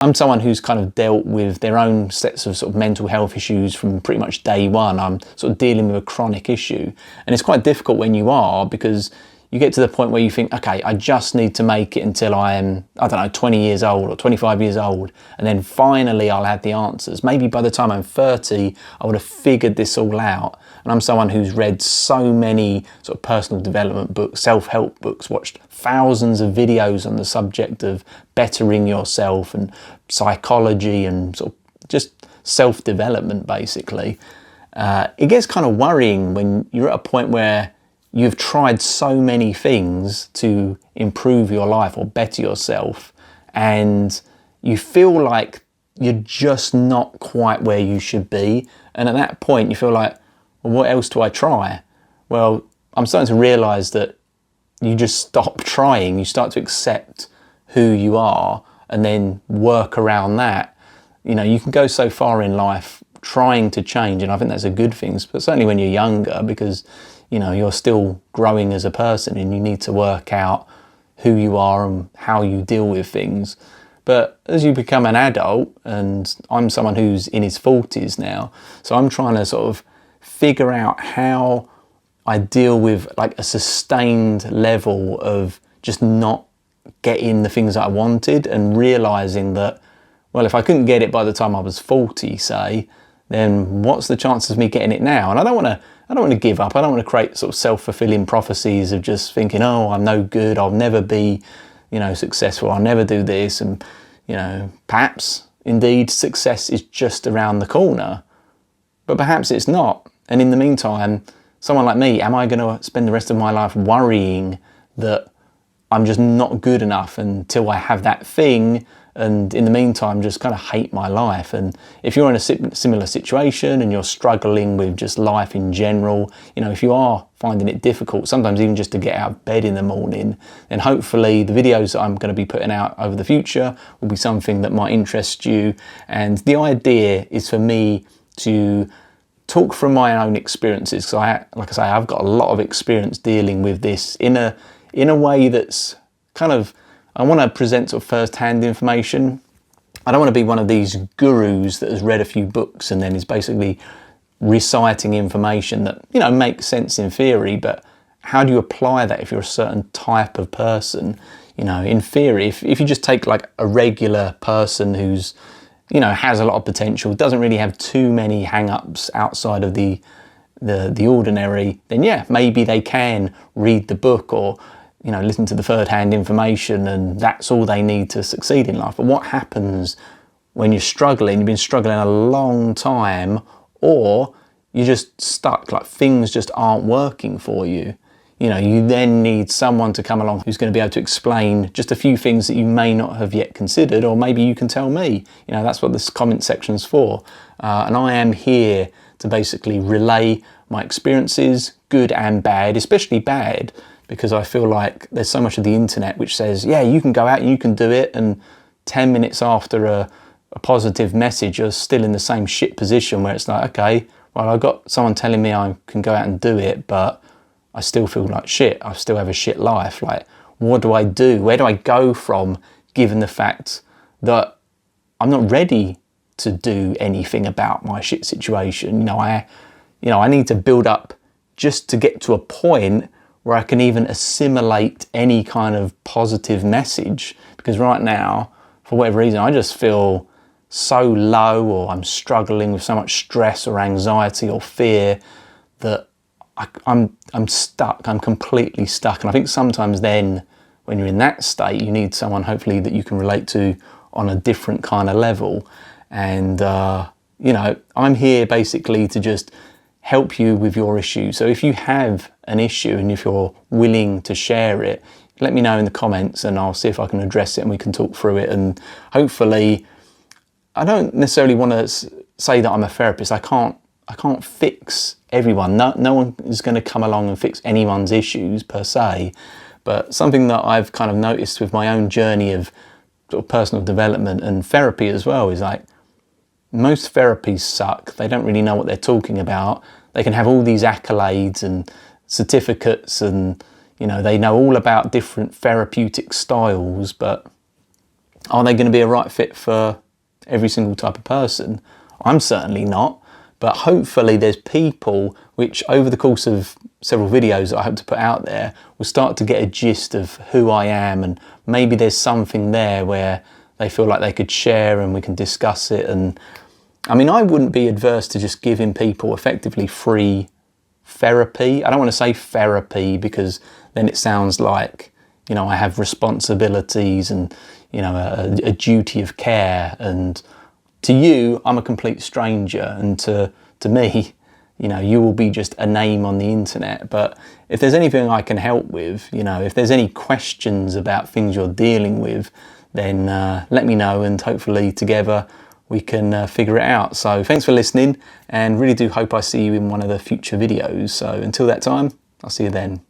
I'm someone who's kind of dealt with their own sets of sort of mental health issues from pretty much day one. I'm sort of dealing with a chronic issue, and it's quite difficult when you are, because you get to the point where you think, okay, I just need to make it until I am, I don't know, 20 years old or 25 years old, and then finally I'll have the answers. Maybe by the time I'm 30, I would have figured this all out. And I'm someone who's read so many sort of personal development books, self-help books, watched thousands of videos on the subject of bettering yourself and psychology and sort of just self-development, basically. It gets kind of worrying when you're at a point where you've tried so many things to improve your life or better yourself, and you feel like you're just not quite where you should be. And at that point you feel like, well, what else do I try? Well, I'm starting to realise that you just stop trying. You start to accept who you are and then work around that. You know, you can go so far in life trying to change, and I think that's a good thing, but certainly when you're younger, because, you know, you're still growing as a person and you need to work out who you are and how you deal with things. But as you become an adult, and I'm someone who's in his 40s now, so I'm trying to sort of figure out how I deal with like a sustained level of just not getting the things that I wanted, and realising that, well, if I couldn't get it by the time I was 40, say, then what's the chances of me getting it now? And I don't want to give up. I don't want to create sort of self-fulfilling prophecies of just thinking, oh, I'm no good, I'll never be, you know, successful, I'll never do this. And, you know, perhaps indeed success is just around the corner, but perhaps it's not. And in the meantime, someone like me, am I going to spend the rest of my life worrying that I'm just not good enough until I have that thing, and in the meantime just kind of hate my life? And if you're in a similar situation and you're struggling with just life in general, you know, if you are finding it difficult, sometimes even just to get out of bed in the morning, then hopefully the videos that I'm going to be putting out over the future will be something that might interest you. And the idea is for me to talk from my own experiences, because like I say, I've got a lot of experience dealing with this in a way that's kind of, I want to present sort of first-hand information. I don't want to be one of these gurus that has read a few books and then is basically reciting information that, you know, makes sense in theory, but how do you apply that if you're a certain type of person? You know, in theory, if you just take like a regular person who's, you know, has a lot of potential, doesn't really have too many hang-ups outside of the ordinary, then yeah, maybe they can read the book or, you know, listen to the third-hand information, and that's all they need to succeed in life. But what happens when you're struggling, you've been struggling a long time, or you're just stuck, like things just aren't working for you? You know, you then need someone to come along who's going to be able to explain just a few things that you may not have yet considered, or maybe you can tell me. You know, that's what this comment section's for. And I am here to basically relay my experiences, good and bad, especially bad, because I feel like there's so much of the internet which says, yeah, you can go out and you can do it, and 10 minutes after a positive message, you're still in the same shit position where it's like, okay, well, I've got someone telling me I can go out and do it, but I still feel like shit. I still have a shit life. Like, what do I do? Where do I go from, given the fact that I'm not ready to do anything about my shit situation? I need to build up just to get to a point where I can even assimilate any kind of positive message. Because right now, for whatever reason, I just feel so low, or I'm struggling with so much stress or anxiety or fear that I'm stuck. I'm completely stuck. And I think sometimes then, when you're in that state, you need someone hopefully that you can relate to on a different kind of level. And I'm here basically to just help you with your issue. So if you have an issue and if you're willing to share it, let me know in the comments and I'll see if I can address it and we can talk through it. And hopefully, I don't necessarily want to say that I'm a therapist. I can't fix everyone. No one is going to come along and fix anyone's issues per se. But something that I've kind of noticed with my own journey of sort of personal development and therapy as well is like, most therapies suck. They don't really know what they're talking about. They can have all these accolades and certificates and, they know all about different therapeutic styles, but Are they going to be a right fit for every single type of person? I'm certainly not, but hopefully there's people which over the course of several videos that I hope to put out there will start to get a gist of who I am, and maybe there's something there where they feel like they could share and we can discuss it. And I mean, I wouldn't be adverse to just giving people effectively free therapy. I don't want to say therapy because then it sounds like, you know, I have responsibilities and, you know, a duty of care. And to you, I'm a complete stranger, and to me, you know, you will be just a name on the internet. But if there's anything I can help with, you know, if there's any questions about things you're dealing with, then let me know, and hopefully together we can figure it out. So thanks for listening, and really do hope I see you in one of the future videos. So until that time, I'll see you then.